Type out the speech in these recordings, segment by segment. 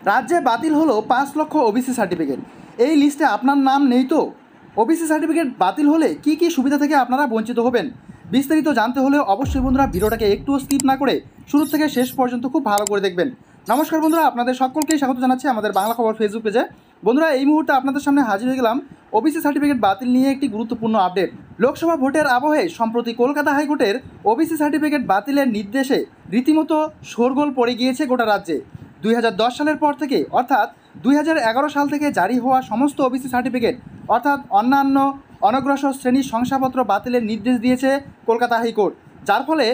রাজ্যে বাতিল হলো 5 লক্ষ ওবিসি সার্টিফিকেট। এই লিস্টে আপনার নাম নেই তো? ওবিসি সার্টিফিকেট বাতিল হলে কি কি সুবিধা থেকে আপনারা বঞ্চিত হবেন? বিস্তারিত জানতে হলে অবশ্যই বন্ধুরা ভিডিওটাকে একটুও স্কিপ না করে শুরু থেকে শেষ পর্যন্ত খুব ভালো করে দেখবেন। নমস্কার বন্ধুরা, আপনাদের সকলকেই স্বাগত জানাচ্ছি আমাদের বাংলা খবর ফেসবুক পেজে। বন্ধুরা, এই মুহূর্তে আপনাদের সামনে হাজির হয়ে গেলাম ওবিসি সার্টিফিকেট বাতিল নিয়ে একটি গুরুত্বপূর্ণ আপডেট। লোকসভা ভোটের আবহে সম্প্রতি কলকাতা হাইকোর্টের ওবিসি সার্টিফিকেট বাতিলের নির্দেশে রীতিমতো শোরগোল পড়ে গিয়েছে গোটা রাজ্যে। 2010 সালের পর থেকে অর্থাৎ 2011 সাল থেকে জারি হওয়া সমস্ত ওবিসি সার্টিফিকেট অর্থাৎ অন্যান্য অনগ্রসর শ্রেণীর শংসাপত্র বাতিলের নির্দেশ দিয়েছে কলকাতা হাইকোর্ট, যার ফলে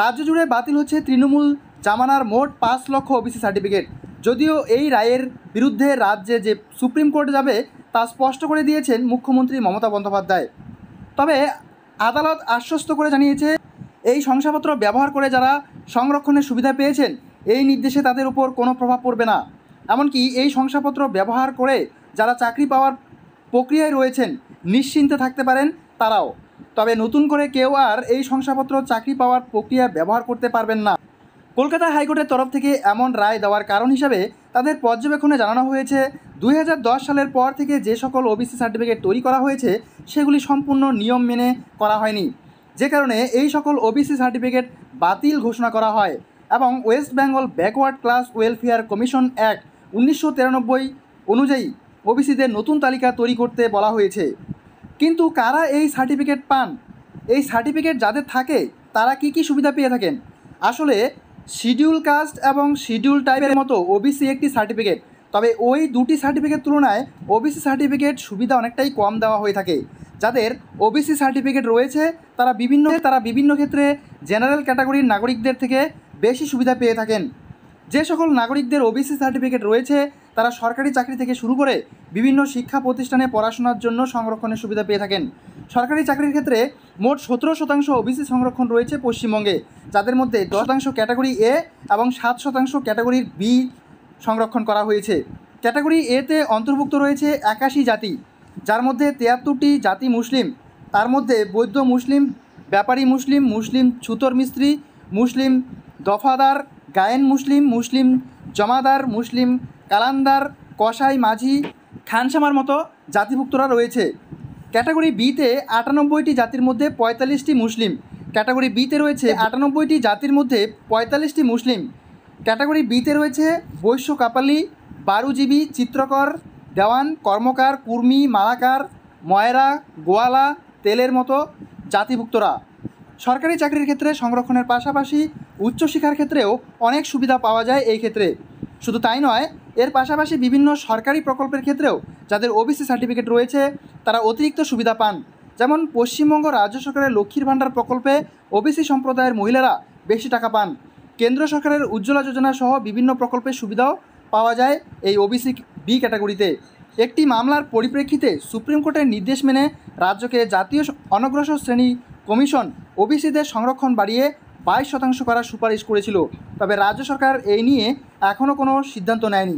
রাজ্য জুড়ে বাতিল হচ্ছে তৃণমূল জামানার মোট 5 লক্ষ ওবিসি সার্টিফিকেট। যদিও এই রায়ের বিরুদ্ধে রাজ্যে যে সুপ্রিম কোর্টে যাবে তা স্পষ্ট করে দিয়েছেন মুখ্যমন্ত্রী মমতা বন্দ্যোপাধ্যায়। তবে আদালত আশ্বস্ত করে জানিয়েছে এই শংসাপত্র ব্যবহার করে যারা সংরক্ষণের সুবিধা পেয়েছেন এই নির্দেশে তাদের উপর কোনো প্রভাব পড়বে না। এমনকি এই শংসাপত্র ব্যবহার করে যারা চাকরি পাওয়ার প্রক্রিয়ায় রয়েছেন নিশ্চিন্তে থাকতে পারেন তারাও। তবে নতুন করে কেউ আর এই শংসাপত্র চাকরি পাওয়ার প্রক্রিয়া ব্যবহার করতে পারবেন না। কলকাতা হাইকোর্টের তরফ থেকে এমন রায় দেওয়ার কারণ হিসাবে তাদের পর্যবেক্ষণে জানানো হয়েছে 2010 সালের পর থেকে যে সকল ওবিসি সার্টিফিকেট তৈরি করা হয়েছে সেগুলি সম্পূর্ণ নিয়ম মেনে করা হয়নি, যে কারণে এই সকল ওবিসি সার্টিফিকেট বাতিল ঘোষণা করা হয় এবং West Bengal backward class welfare commission act 1993 অনুযায়ী ওবিসিদের নতুন তালিকা তৈরি করতে বলা হয়েছে। কিন্তু কারা এই সার্টিফিকেট পান? এই সার্টিফিকেট যাদের থাকে তারা কি কি সুবিধা পেয়ে থাকেন? আসলে শিডিউল কাস্ট এবং শিডিউল টাইপের মতো ওবিসি একটি সার্টিফিকেট, তবে ওই দুটি সার্টিফিকেট তুলনায় ওবিসি সার্টিফিকেট সুবিধা অনেকটাই কম দেওয়া হয়ে থাকে। যাদের ওবিসি সার্টিফিকেট রয়েছে তারা বিভিন্ন ক্ষেত্রে জেনারেল ক্যাটাগরির নাগরিকদের থেকে বেশি সুবিধা পেয়ে থাকেন। যে সকল নাগরিকদের ওবিসি সার্টিফিকেট রয়েছে তারা সরকারি চাকরি থেকে শুরু করে বিভিন্ন শিক্ষা প্রতিষ্ঠানে পড়াশোনার জন্য সংরক্ষণের সুবিধা পেয়ে থাকেন। সরকারি চাকরির ক্ষেত্রে মোট 17% ওবিসি সংরক্ষণ রয়েছে পশ্চিমবঙ্গে, যাদের মধ্যে 10% ক্যাটাগরি এ এবং 7% ক্যাটাগরির বি সংরক্ষণ করা হয়েছে। ক্যাটাগরি এতে অন্তর্ভুক্ত রয়েছে 81 জাতি, যার মধ্যে 73টি জাতি মুসলিম। তার মধ্যে বৌদ্ধ মুসলিম, ব্যাপারী মুসলিম, মুসলিম ছুতর মিস্ত্রি, মুসলিম দফাদার, গায়েন মুসলিম, মুসলিম জমাদার, মুসলিম কালান্দার, কসাই, মাঝি, খানসামার মতো জাতিভুক্তরা রয়েছে। ক্যাটাগরি বিতে 98টি জাতির মধ্যে 45টি মুসলিম। ক্যাটাগরি বিতে রয়েছে 98টি জাতির মধ্যে 45টি মুসলিম। ক্যাটাগরি বিতে রয়েছে বৈশ্য, কাপালি, বারুজীবী, চিত্রকর, দেওয়ান, কর্মকার, কুর্মি, মালাকার, ময়রা, গোয়ালা, তেলের মতো জাতিভুক্তরা। সরকারি চাকরির ক্ষেত্রে সংরক্ষণের পাশাপাশি উচ্চশিক্ষার ক্ষেত্রেও অনেক সুবিধা পাওয়া যায় এই ক্ষেত্রে। শুধু তাই নয়, এর পাশাপাশি বিভিন্ন সরকারি প্রকল্পের ক্ষেত্রেও যাদের ওবিসি সার্টিফিকেট রয়েছে তারা অতিরিক্ত সুবিধা পান। যেমন পশ্চিমবঙ্গ রাজ্য সরকারের লক্ষ্মীর ভাণ্ডার প্রকল্পে ওবিসি সম্প্রদায়ের মহিলারা বেশি টাকা পান। কেন্দ্র সরকারের উজ্জ্বলা যোজনা সহ বিভিন্ন প্রকল্পের সুবিধাও পাওয়া যায় এই ওবিসি বি ক্যাটাগরিতে। একটি মামলার পরিপ্রেক্ষিতে সুপ্রিম কোর্টের নির্দেশ মেনে রাজ্যকে জাতীয় অনগ্রসর শ্রেণী কমিশন ওবিসিদের সংরক্ষণ বাড়িয়ে 22% করার সুপারিশ করেছিল। তবে রাজ্য সরকার এই নিয়ে এখনও কোনো সিদ্ধান্ত নেয়নি।